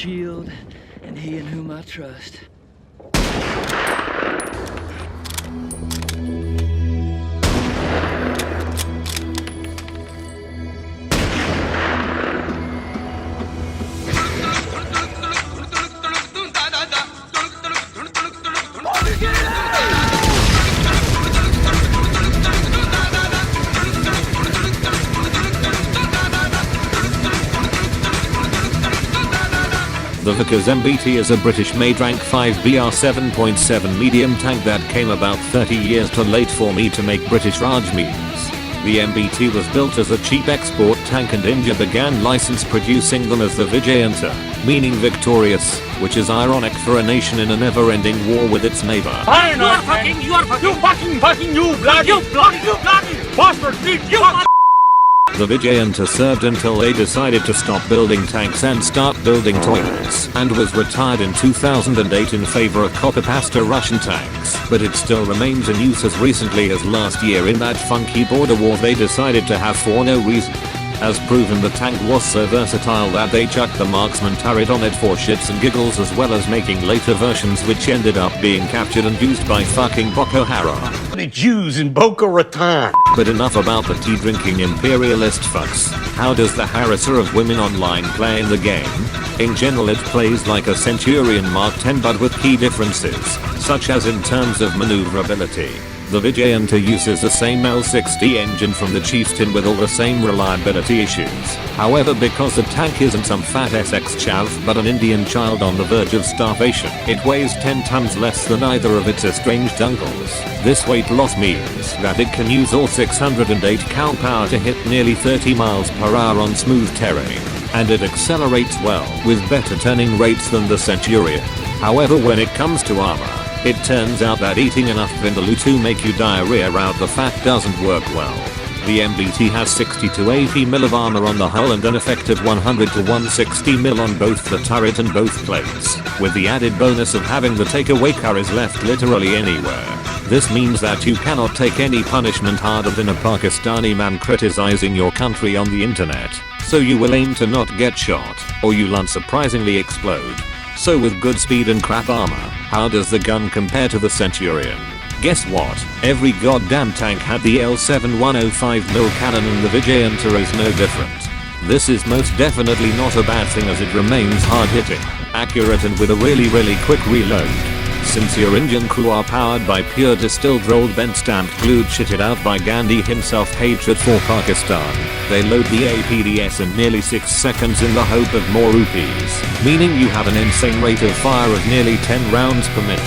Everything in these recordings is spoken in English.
shield, and he in whom I trust. The Vickers MBT is a British-made rank 5 BR 7.7 medium tank that came about 30 years too late for me to make British Raj memes. The MBT was built as a cheap export tank and India began license producing them as the Vijayanta, meaning victorious, which is ironic for a nation in a never-ending war with its neighbor. You are fucking bastard, you The Vijayanta served until they decided to stop building tanks and start building toilets, and was retired in 2008 in favor of copy-pasta Russian tanks, but it still remains in use as recently as last year in that funky border war they decided to have for no reason. As proven, the tank was so versatile that they chucked the marksman turret on it for shits and giggles, as well as making later versions which ended up being captured and used by fucking Boko Haram. The Jews in Boca Raton. But enough about the tea-drinking imperialist fucks. How does the harasser of women online play in the game? In general, it plays like a Centurion Mark 10 but with key differences, such as in terms of maneuverability. The Vijayanta uses the same L60 engine from the Chieftain with all the same reliability issues. However, because the tank isn't some fat SX chav but an Indian child on the verge of starvation, it weighs 10 tons less than either of its estranged uncles. This weight loss means that it can use all 608 cow power to hit nearly 30 miles per hour on smooth terrain, and it accelerates well with better turning rates than the Centurion. However, when it comes to armor, it turns out that eating enough vindaloo to make you diarrhea out the fat doesn't work well. The MBT has 60 to 80 mil of armor on the hull and an effective 100 to 160 mil on both the turret and both plates, with the added bonus of having the takeaway carries left literally anywhere. This means that you cannot take any punishment harder than a Pakistani man criticizing your country on the internet, so you will aim to not get shot, or you'll unsurprisingly explode. So with good speed and crap armor, how does the gun compare to the Centurion? Guess what? Every goddamn tank had the L7 105mm cannon and the Vijayanta is no different. This is most definitely not a bad thing as it remains hard hitting, accurate and with a really quick reload. Since your engine crew are powered by pure distilled rolled bent stamped glued shitted out by Gandhi himself hatred for Pakistan, they load the APDS in nearly 6 seconds in the hope of more rupees, meaning you have an insane rate of fire of nearly 10 rounds per minute.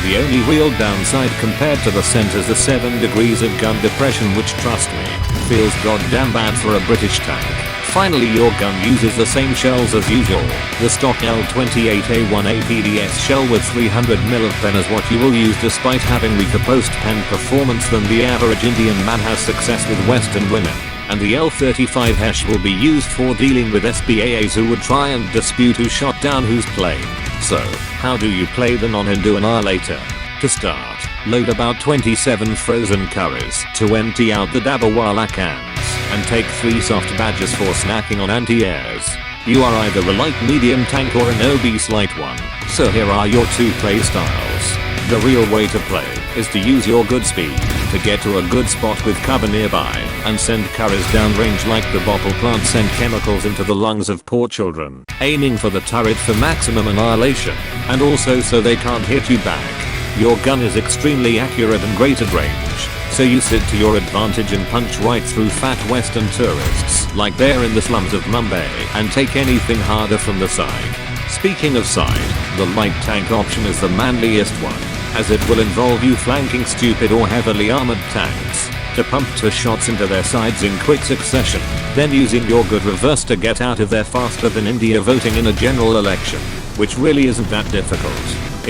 The only real downside compared to the Cent is the 7 degrees of gun depression, which, trust me, feels goddamn bad for a British tank. Finally, your gun uses the same shells as usual. The stock L28A1 APDS shell with 300mm of pen is what you will use, despite having weaker post-pen performance than the average Indian man has success with Western women. And the L35 HESH will be used for dealing with SBAAs who would try and dispute who shot down whose plane. So, how do you play the non-Hindu annihilator? To start, load about 27 frozen curries to empty out the Dabawala cans, and take 3 soft badges for snacking on anti-airs. You are either a light medium tank or an obese light one, so here are your 2 play styles. The real way to play is to use your good speed to get to a good spot with cover nearby and send curries downrange like the bottle plants send chemicals into the lungs of poor children, aiming for the turret for maximum annihilation, and also so they can't hit you back. Your gun is extremely accurate and great at range, so you sit to your advantage and punch right through fat Western tourists like they're in the slums of Mumbai and take anything harder from the side. Speaking of side, the light tank option is the manliest one, as it will involve you flanking stupid or heavily armored tanks to pump 2 shots into their sides in quick succession, then using your good reverse to get out of there faster than India voting in a general election, which really isn't that difficult.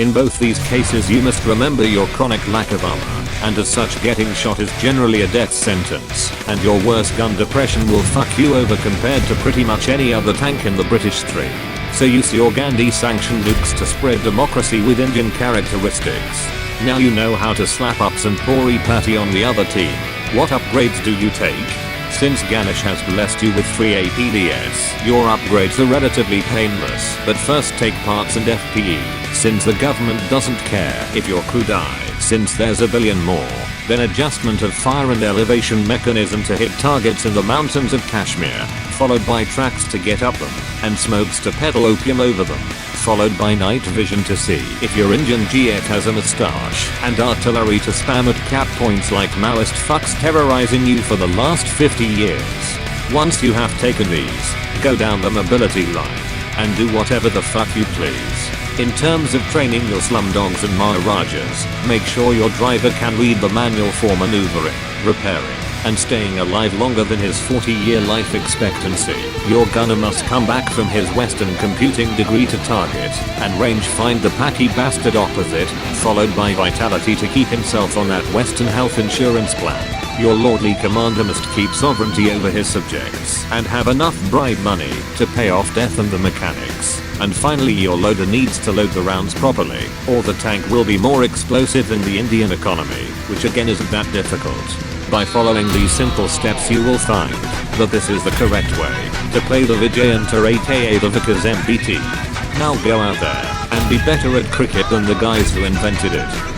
In both these cases you must remember your chronic lack of armor, and as such getting shot is generally a death sentence, and your worst gun depression will fuck you over compared to pretty much any other tank in the British stream. So use your Gandhi sanctioned nukes to spread democracy with Indian characteristics. Now you know how to slap up some Pori Patty on the other team. What upgrades do you take? Since Ganesh has blessed you with free APDS, your upgrades are relatively painless, but first take parts and FPE, since the government doesn't care if your crew die, since there's a billion more. Then adjustment of fire and elevation mechanism to hit targets in the mountains of Kashmir, followed by tracks to get up them, and smokes to peddle opium over them, followed by night vision to see if your Indian Jet has a moustache, and artillery to spam at cap points like Maoist fucks terrorizing you for the last 50 years. Once you have taken these, go down the mobility line, and do whatever the fuck you please. In terms of training your slumdogs and maharajas, make sure your driver can read the manual for maneuvering, repairing, and staying alive longer than his 40-year life expectancy. Your gunner must come back from his Western computing degree to target, and range find the packy bastard opposite, followed by vitality to keep himself on that Western health insurance plan. Your lordly commander must keep sovereignty over his subjects, and have enough bribe money to pay off death and the mechanics. And finally your loader needs to load the rounds properly, or the tank will be more explosive than the Indian economy, which again isn't that difficult. By following these simple steps you will find that this is the correct way to play the Vijayanta aka the Vickers MBT. Now go out there and be better at cricket than the guys who invented it.